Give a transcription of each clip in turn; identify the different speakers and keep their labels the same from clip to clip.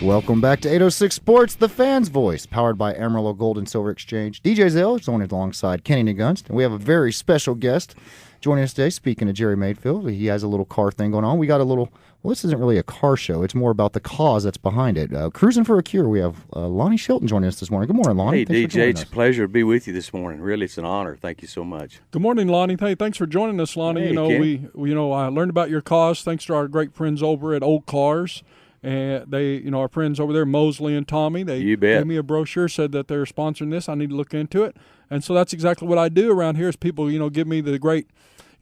Speaker 1: Welcome back to 806 Sports, the fan's voice, powered by Amarillo Gold and Silver Exchange. DJ Zell is joined alongside Kenny Nagunst, and we have a very special guest joining us today. Speaking of Jerry Mayfield, he has a little car thing going on. We got a little, well, this isn't really a car show. It's more about the cause that's behind it. Cruising for a Cure, we have Lonnie Shelton joining us this morning. Good morning, Lonnie.
Speaker 2: Hey, DJ, it's a pleasure to be with you this morning. Really, it's an honor. Thank you so much.
Speaker 3: Good morning, Lonnie. Hey, thanks for joining us, Lonnie.
Speaker 2: Hey,
Speaker 3: I learned about your cause thanks to our great friends over at Old Cars. And they, our friends over there, Mosley and Tommy, they gave me a brochure, said that they're sponsoring this. I need to look into it. And so that's exactly what I do around here is people, give me the great,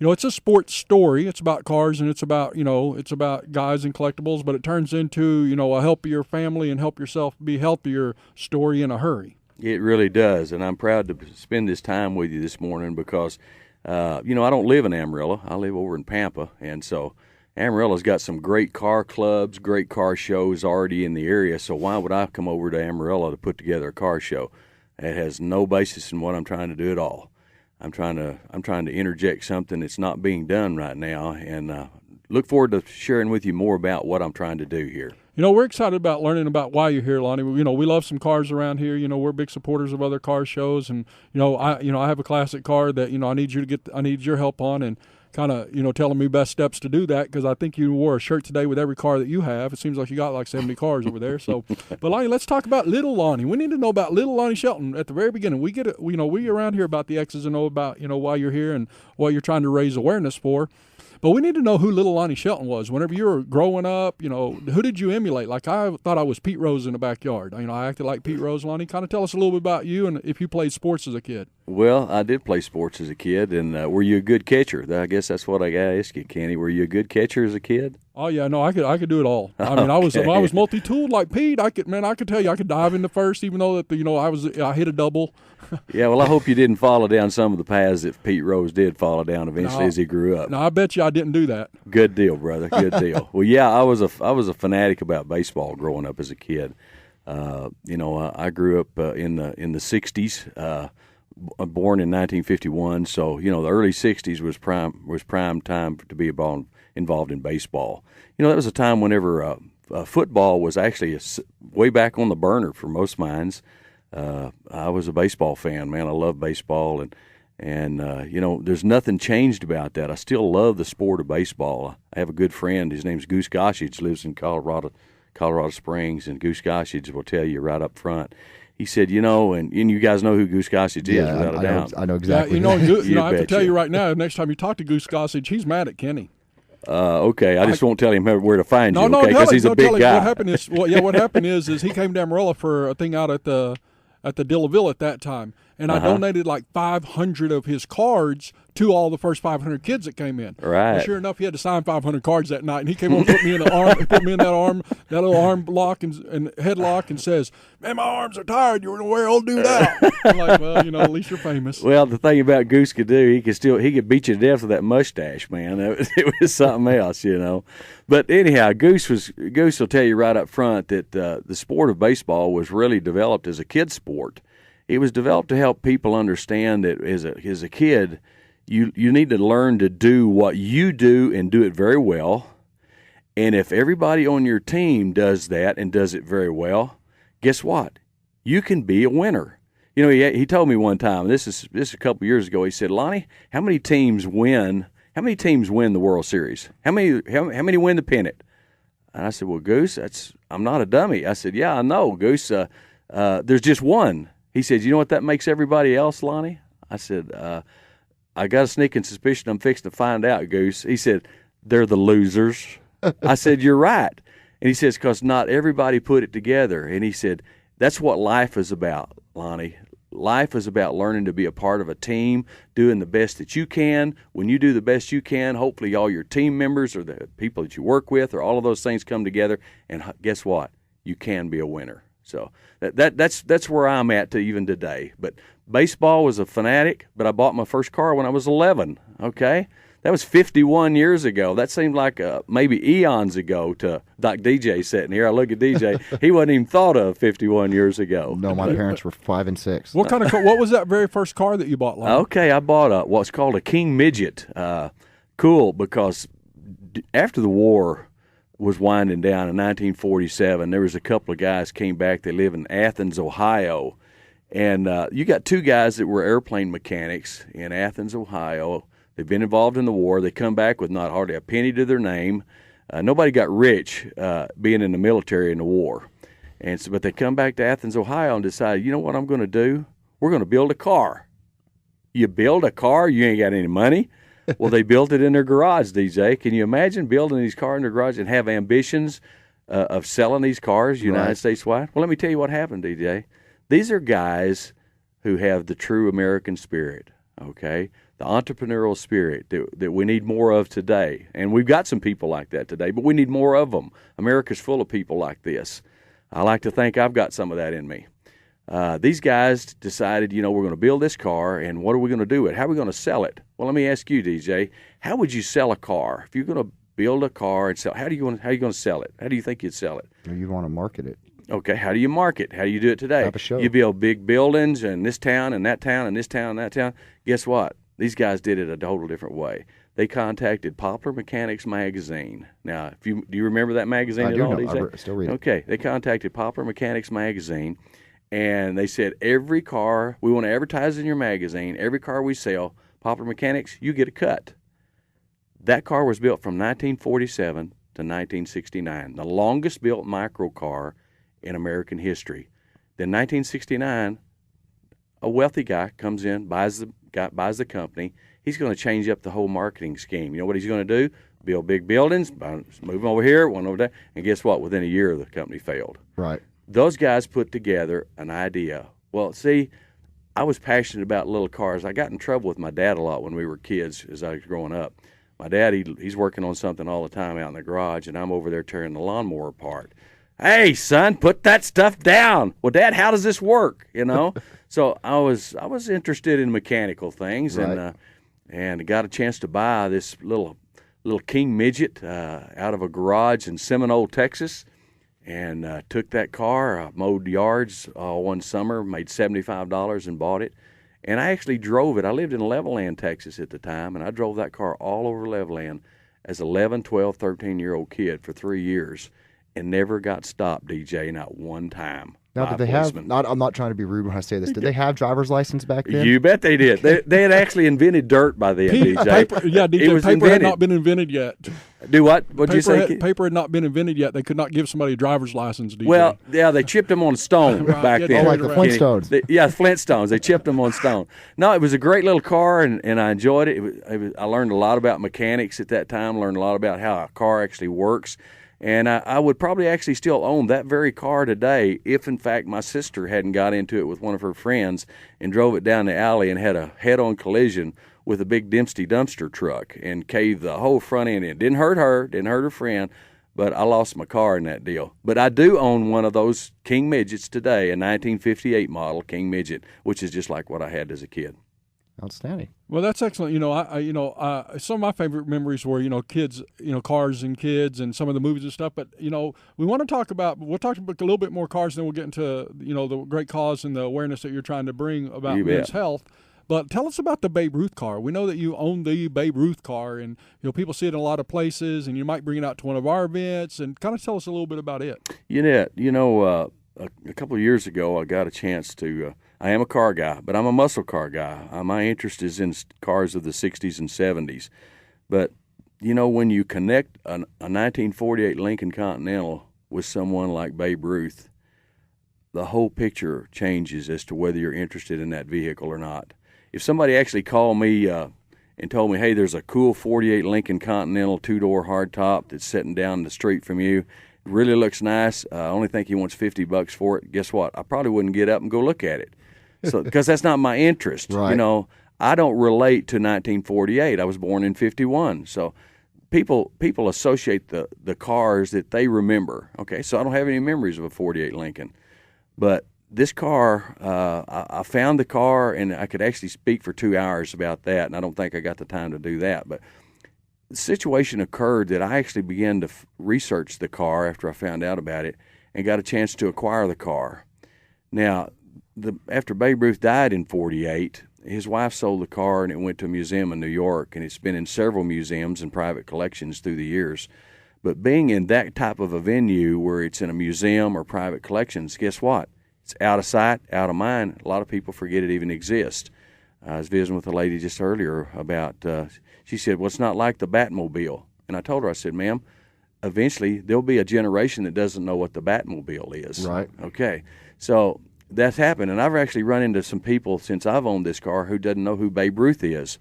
Speaker 3: it's a sports story. It's about cars and it's about, it's about guys and collectibles, but it turns into, a help your family and help yourself be healthier story in a hurry.
Speaker 2: It really does. And I'm proud to spend this time with you this morning because, I don't live in Amarillo. I live over in Pampa. And so Amarillo's got some great car clubs, great car shows already in the area, so why would I come over to Amarillo to put together a car show? It has no basis in what I'm trying to do at all. I'm trying to interject something that's not being done right now, and look forward to sharing with you more about what I'm trying to do here.
Speaker 3: We're excited about learning about why you're here, Lonnie. We love some cars around here. We're big supporters of other car shows, and I have a classic car that I need your help on, and kind of, telling me best steps to do that because I think you wore a shirt today with every car that you have. It seems like you got like 70 cars over there. So, but Lonnie, let's talk about little Lonnie. We need to know about little Lonnie Shelton at the very beginning. We get it, we around here about the X's and O's about, why you're here and what you're trying to raise awareness for. But we need to know who little Lonnie Shelton was. Whenever you were growing up, who did you emulate? Like I thought I was Pete Rose in the backyard. I acted like Pete Rose, Lonnie. Kind of tell us a little bit about you and if you played sports as a kid.
Speaker 2: Well, I did play sports as a kid, and were you a good catcher? I guess that's what I got to ask you, Kenny. Were you a good catcher as a kid?
Speaker 3: Oh yeah, no, I could do it all. I mean, I was multi-tooled like Pete. I could tell you I could dive in the first, even though that I hit a double.
Speaker 2: Yeah, well, I hope you didn't follow down some of the paths that Pete Rose did follow down eventually as he grew up.
Speaker 3: No, I bet you I didn't do that.
Speaker 2: Good deal, brother. Good deal. Well, yeah, I was a fanatic about baseball growing up as a kid. I grew up in the '60s. Born in 1951, so the early '60s was prime time to be involved in baseball. That was a time whenever football was actually way back on the burner for most minds. I was a baseball fan, man. I love baseball, and there's nothing changed about that. I still love the sport of baseball. I have a good friend. His name's Goose Gossage, lives in Colorado Springs, and Goose Gossage will tell you right up front. He said, and you guys know who Goose Gossage is, without a doubt.
Speaker 1: I know exactly.
Speaker 3: Yeah, I have to tell you right now, next time you talk to Goose Gossage, he's mad at Kenny.
Speaker 2: Okay, I just won't tell him where to find you,
Speaker 3: okay,
Speaker 2: because he's a big guy.
Speaker 3: What happened is he came to Amarillo for a thing out at the Dillaville at that time, and I donated like 500 of his cards to all the first 500 kids that came in.
Speaker 2: Right.
Speaker 3: And sure enough, he had to sign 500 cards that night, and he came over and put me in that little arm lock and headlock, and says, "Man, my arms are tired. You're gonna wear old dude out." I'm like, well, at least you're famous.
Speaker 2: Well, the thing about Goose could do, he could beat you to death with that mustache, man. It was something else, But anyhow, Goose will tell you right up front that the sport of baseball was really developed as a kid's sport. It was developed to help people understand that as a kid, you need to learn to do what you do and do it very well. And if everybody on your team does that and does it very well, guess what? You can be a winner. He told me one time, this is a couple years ago, he said, "Lonnie, how many teams win the World Series? How many win the pennant?" And I said, "Well, Goose, I'm not a dummy." I said, "Yeah, I know, Goose. There's just one." He said, "You know what that makes everybody else, Lonnie?" I said, "I got a sneaking suspicion I'm fixing to find out, Goose." He said, "They're the losers." I said, "You're right." And he says, "Because not everybody put it together." And he said, "That's what life is about, Lonnie. Life is about learning to be a part of a team, doing the best that you can. When you do the best you can, hopefully all your team members or the people that you work with or all of those things come together, and guess what? You can be a winner." So that's where I'm at to even today. But baseball was a fanatic, but I bought my first car when I was 11, okay? That was 51 years ago. That seemed like maybe eons ago to Doc DJ sitting here. I look at DJ. He wasn't even thought of 51 years ago.
Speaker 1: No, my parents were 5 and 6.
Speaker 3: What kind of car? What was that very first car that you bought, Lonnie?
Speaker 2: Okay, I bought what's called a King Midget. Cool, because after the war, was winding down in 1947. There was a couple of guys came back. They live in Athens, Ohio. And you got two guys that were airplane mechanics in Athens, Ohio. They've been involved in the war. They come back with not hardly a penny to their name. Nobody got rich being in the military in the war. And so, but they come back to Athens, Ohio and decide, you know what I'm going to do? We're going to build a car. You build a car, you ain't got any money. Well, they built it in their garage, DJ. Can you imagine building these cars in their garage and have ambitions of selling these cars United States wide? Well, let me tell you what happened, DJ. These are guys who have the true American spirit, okay? The entrepreneurial spirit that we need more of today. And we've got some people like that today, but we need more of them. America's full of people like this. I like to think I've got some of that in me. These guys decided, we're going to build this car, and what are we going to do with it? How are we going to sell it? Well, let me ask you, DJ, how would you sell a car? If you're going to build a car and sell, how are you going to sell it? How do you think you'd sell it?
Speaker 1: You want to market it.
Speaker 2: Okay, how do you market? How do you do it today?
Speaker 1: Have a show.
Speaker 2: You build big buildings in this town and that town and this town and that town. Guess what? These guys did it a total different way. They contacted Popular Mechanics Magazine. Now, do you remember that magazine at all, DJ?
Speaker 1: I still read it.
Speaker 2: Okay, they contacted Popular Mechanics Magazine, and they said, every car, we want to advertise in your magazine, every car we sell, Popular Mechanics, you get a cut. That car was built from 1947 to 1969, the longest built micro car in American history. Then 1969, a wealthy guy comes in, buys the company. He's going to change up the whole marketing scheme. You know what he's going to do? Build big buildings, move over here, one over there, and guess what? Within a year, the company failed.
Speaker 1: Right.
Speaker 2: Those guys put together an idea. Well, see, I was passionate about little cars. I got in trouble with my dad a lot when we were kids as I was growing up. My dad, he's working on something all the time out in the garage, and I'm over there tearing the lawnmower apart. Hey, son, put that stuff down. Well, Dad, how does this work? So I was interested in mechanical things,
Speaker 1: right.
Speaker 2: and got a chance to buy this little King midget out of a garage in Seminole, Texas, and took that car, mowed yards one summer, made $75 and bought it. And I actually drove it. I lived in Levelland, Texas at the time, and I drove that car all over Levelland as 11, 12, 13-year-old kid for 3 years. And never got stopped, DJ, not one time.
Speaker 1: Now, did they have, I'm not trying to be rude when I say this, did they have driver's license back then?
Speaker 2: You bet they did. They had actually invented dirt by then, DJ.
Speaker 3: DJ, paper had not been invented yet.
Speaker 2: Do what? What'd you say?
Speaker 3: Paper had not been invented yet. They could not give somebody a driver's license, DJ.
Speaker 2: Well, yeah, they chipped them on stone back then.
Speaker 1: Oh, like the Flintstones.
Speaker 2: Flintstones. They chipped them on stone. No, it was a great little car, and I enjoyed it. I learned a lot about mechanics at that time, learned a lot about how a car actually works. And I would probably actually still own that very car today if, in fact, my sister hadn't got into it with one of her friends and drove it down the alley and had a head-on collision with a big Dempsey dumpster truck and caved the whole front end in. Didn't hurt her, didn't hurt her friend, but I lost my car in that deal. But I do own one of those King Midgets today, a 1958 model King Midget, which is just like what I had as a kid.
Speaker 1: Outstanding.
Speaker 3: Well, that's excellent. Some of my favorite memories were, kids, cars and kids and some of the movies and stuff. But, we want to talk about, we'll talk about a little bit more cars, then we'll get into, the great cause and the awareness that you're trying to bring about men's health. But tell us about the Babe Ruth car. We know that you own the Babe Ruth car, and, people see it in a lot of places, and you might bring it out to one of our events, and kind of tell us a little bit about it.
Speaker 2: A couple of years ago, I got a chance to I am a car guy, but I'm a muscle car guy. My interest is in cars of the 60s and 70s. But, when you connect a 1948 Lincoln Continental with someone like Babe Ruth, the whole picture changes as to whether you're interested in that vehicle or not. If somebody actually called me and told me, hey, there's a cool 48 Lincoln Continental two-door hardtop that's sitting down the street from you, really looks nice, I only think he wants $50 for it, guess what? I probably wouldn't get up and go look at it. So, because that's not my interest.
Speaker 1: Right.
Speaker 2: I don't relate to 1948. I was born in 51. So people associate the cars that they remember. Okay, so I don't have any memories of a 48 Lincoln. But this car, I found the car, and I could actually speak for 2 hours about that, and I don't think I got the time to do that. But the situation occurred that I actually began to research the car after I found out about it and got a chance to acquire the car. Now, after Babe Ruth died in 48, his wife sold the car, and it went to a museum in New York, and it's been in several museums and private collections through the years. But being in that type of a venue where it's in a museum or private collections, guess what? It's out of sight, out of mind. A lot of people forget it even exists. I was visiting with a lady just earlier about, she said, well, it's not like the Batmobile. And I told her, I said, ma'am, eventually there'll be a generation that doesn't know what the Batmobile is.
Speaker 1: Right.
Speaker 2: Okay. So that's happened. And I've actually run into some people since I've owned this car who doesn't know who Babe Ruth is.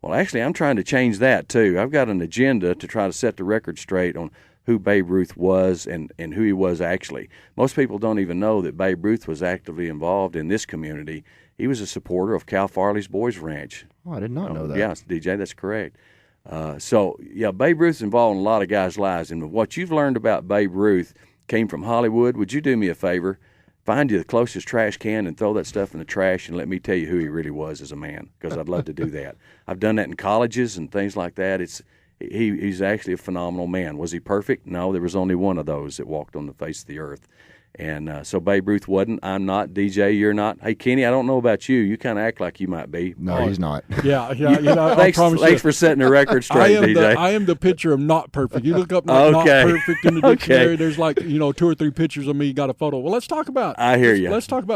Speaker 2: Well, actually, I'm trying to change that, too. I've got an agenda to try to set the record straight on who Babe Ruth was and who he was actually. Most people don't even know that Babe Ruth was actively involved in this community. He was a supporter of Cal Farley's Boys Ranch.
Speaker 1: Oh, I did not know that.
Speaker 2: Yes, DJ, that's correct. Babe Ruth's involved in a lot of guys' lives. And what you've learned about Babe Ruth came from Hollywood. Would you do me a favor? Find you the closest trash can and throw that stuff in the trash and let me tell you who he really was as a man, because I'd love to do that. I've done that in colleges and things like that. He's actually a phenomenal man. Was he perfect? No, there was only one of those that walked on the face of the earth. And so Babe Ruth wasn't. I'm not. DJ, you're not. Hey, Kenny, I don't know about you. You kind of act like you might be.
Speaker 1: No, he's not.
Speaker 3: Yeah. I promise
Speaker 2: thanks for setting the record straight, DJ.
Speaker 3: I am the picture of not perfect. You look up not perfect in the dictionary. There's 2 or 3 pictures of me. You got a photo. Well, let's talk about.
Speaker 2: I hear you.
Speaker 3: Let's talk about